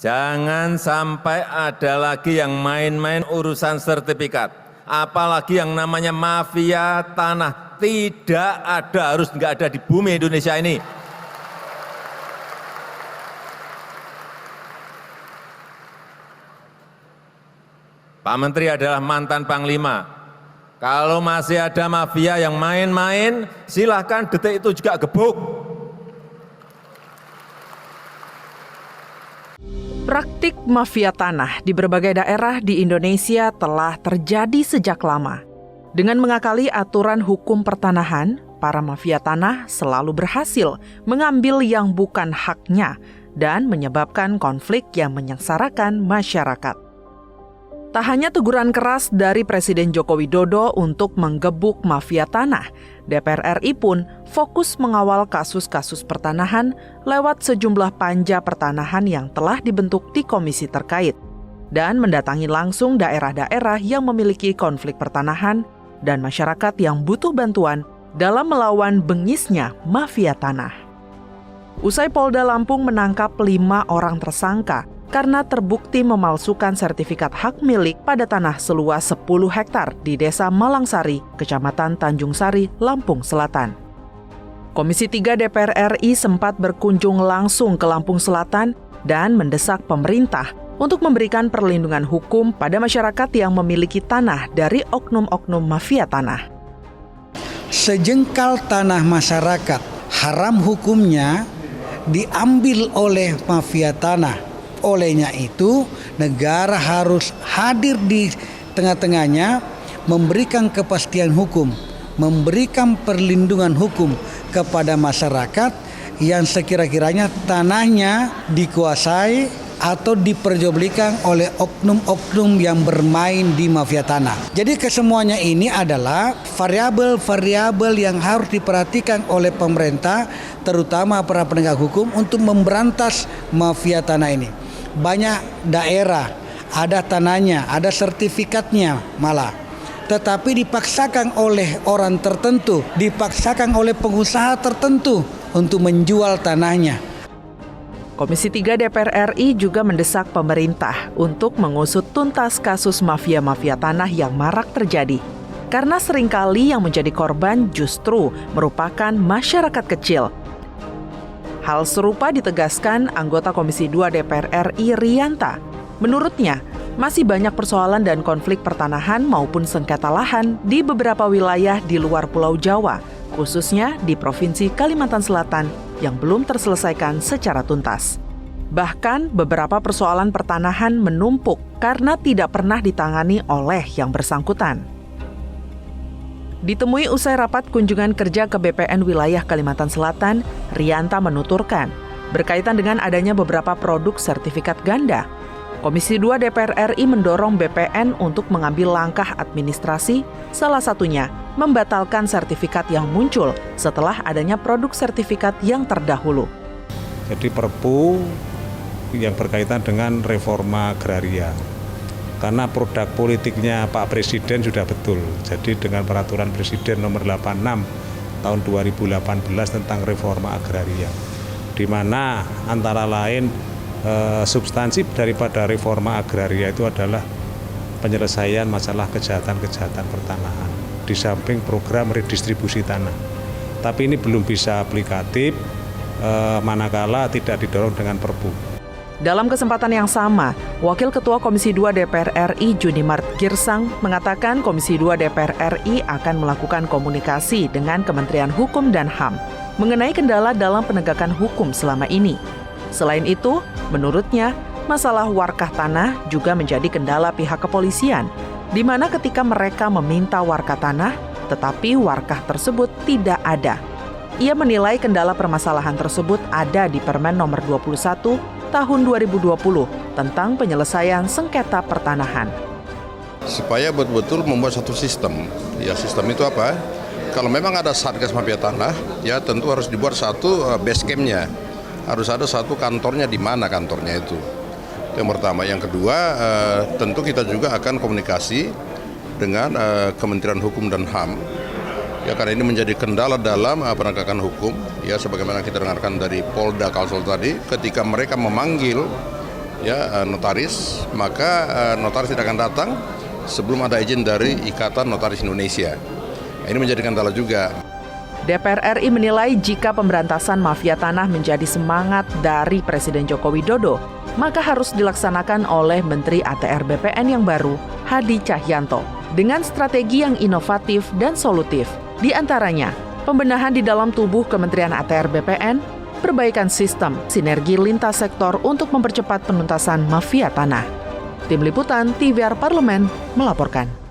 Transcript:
Jangan sampai ada lagi yang main-main urusan sertifikat. Apalagi yang namanya mafia tanah. Tidak ada, harus nggak ada di bumi Indonesia ini. Pak Menteri adalah mantan Panglima. Kalau masih ada mafia yang main-main, silahkan detik itu juga gebuk. Praktik mafia tanah di berbagai daerah di Indonesia telah terjadi sejak lama. Dengan mengakali aturan hukum pertanahan, para mafia tanah selalu berhasil mengambil yang bukan haknya dan menyebabkan konflik yang menyengsarakan masyarakat. Tak hanya teguran keras dari Presiden Joko Widodo untuk menggebuk mafia tanah, DPR RI pun fokus mengawal kasus-kasus pertanahan lewat sejumlah panja pertanahan yang telah dibentuk di komisi terkait dan mendatangi langsung daerah-daerah yang memiliki konflik pertanahan dan masyarakat yang butuh bantuan dalam melawan bengisnya mafia tanah. Usai Polda Lampung menangkap 5 orang tersangka karena terbukti memalsukan sertifikat hak milik pada tanah seluas 10 hektar di Desa Malangsari, Kecamatan Tanjung Sari, Lampung Selatan. Komisi 3 DPR RI sempat berkunjung langsung ke Lampung Selatan dan mendesak pemerintah untuk memberikan perlindungan hukum pada masyarakat yang memiliki tanah dari oknum-oknum mafia tanah. Sejengkal tanah masyarakat haram hukumnya diambil oleh mafia tanah. Olehnya itu, negara harus hadir di tengah-tengahnya, memberikan kepastian hukum, memberikan perlindungan hukum kepada masyarakat yang sekira-kiranya tanahnya dikuasai atau diperjualbelikan oleh oknum-oknum yang bermain di mafia tanah. Jadi kesemuanya ini adalah variabel-variabel yang harus diperhatikan oleh pemerintah, terutama para penegak hukum untuk memberantas mafia tanah ini. Banyak daerah ada tanahnya, ada sertifikatnya malah. Tetapi dipaksakan oleh orang tertentu, dipaksakan oleh pengusaha tertentu untuk menjual tanahnya. Komisi 3 DPR RI juga mendesak pemerintah untuk mengusut tuntas kasus mafia-mafia tanah yang marak terjadi. Karena seringkali yang menjadi korban justru merupakan masyarakat kecil. Hal serupa ditegaskan anggota Komisi 2 DPR RI Rianta. Menurutnya, masih banyak persoalan dan konflik pertanahan maupun sengketa lahan di beberapa wilayah di luar Pulau Jawa, khususnya di Provinsi Kalimantan Selatan yang belum terselesaikan secara tuntas. Bahkan beberapa persoalan pertanahan menumpuk karena tidak pernah ditangani oleh yang bersangkutan. Ditemui usai rapat kunjungan kerja ke BPN wilayah Kalimantan Selatan, Rianta menuturkan, berkaitan dengan adanya beberapa produk sertifikat ganda, Komisi 2 DPR RI mendorong BPN untuk mengambil langkah administrasi, salah satunya membatalkan sertifikat yang muncul setelah adanya produk sertifikat yang terdahulu. Jadi Perpu yang berkaitan dengan reforma agraria. Karena produk politiknya Pak Presiden sudah betul. Jadi dengan peraturan Presiden nomor 86 tahun 2018 tentang reforma agraria, di mana antara lain substansi daripada reforma agraria itu adalah penyelesaian masalah kejahatan-kejahatan pertanahan, di samping program redistribusi tanah. Tapi ini belum bisa aplikatif manakala tidak didorong dengan Perpu. Dalam kesempatan yang sama, Wakil Ketua Komisi 2 DPR RI Junimart Girsang mengatakan Komisi 2 DPR RI akan melakukan komunikasi dengan Kementerian Hukum dan HAM mengenai kendala dalam penegakan hukum selama ini. Selain itu, menurutnya, masalah warkah tanah juga menjadi kendala pihak kepolisian, di mana ketika mereka meminta warkah tanah, tetapi warkah tersebut tidak ada. Ia menilai kendala permasalahan tersebut ada di Permen nomor 21 tahun 2020 tentang penyelesaian sengketa pertanahan. Supaya betul-betul membuat satu sistem. Ya, sistem itu apa? Kalau memang ada Satgas Mafia Tanah, ya tentu harus dibuat satu base camp-nya. Harus ada satu kantornya, di mana kantornya itu. Yang pertama. Yang kedua, tentu kita juga akan komunikasi dengan Kementerian Hukum dan HAM. Ya, karena ini menjadi kendala dalam penegakan hukum, ya sebagaimana kita dengarkan dari Polda Kalsel tadi, ketika mereka memanggil ya notaris, maka notaris tidak akan datang sebelum ada izin dari Ikatan Notaris Indonesia. Ini menjadi kendala juga. DPR RI menilai jika pemberantasan mafia tanah menjadi semangat dari Presiden Joko Widodo, maka harus dilaksanakan oleh Menteri ATR BPN yang baru, Hadi Cahyanto, dengan strategi yang inovatif dan solutif. Di antaranya, pembenahan di dalam tubuh Kementerian ATR BPN, perbaikan sistem, sinergi lintas sektor untuk mempercepat penuntasan mafia tanah. Tim Liputan TVR Parlemen melaporkan.